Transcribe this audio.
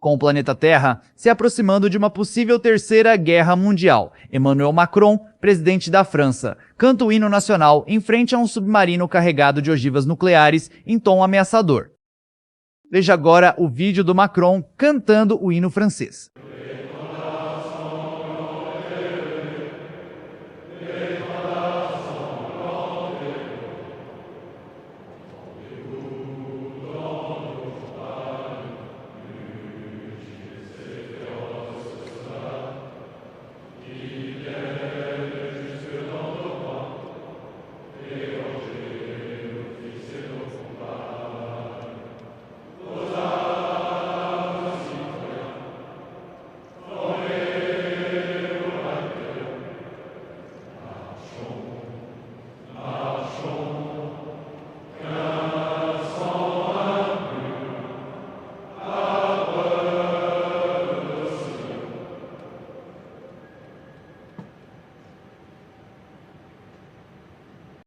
Com o planeta Terra se aproximando de uma possível terceira guerra mundial, Emmanuel Macron, presidente da França, canta o hino nacional em frente a um submarino carregado de ogivas nucleares em tom ameaçador. Veja agora o vídeo do Macron cantando o hino francês.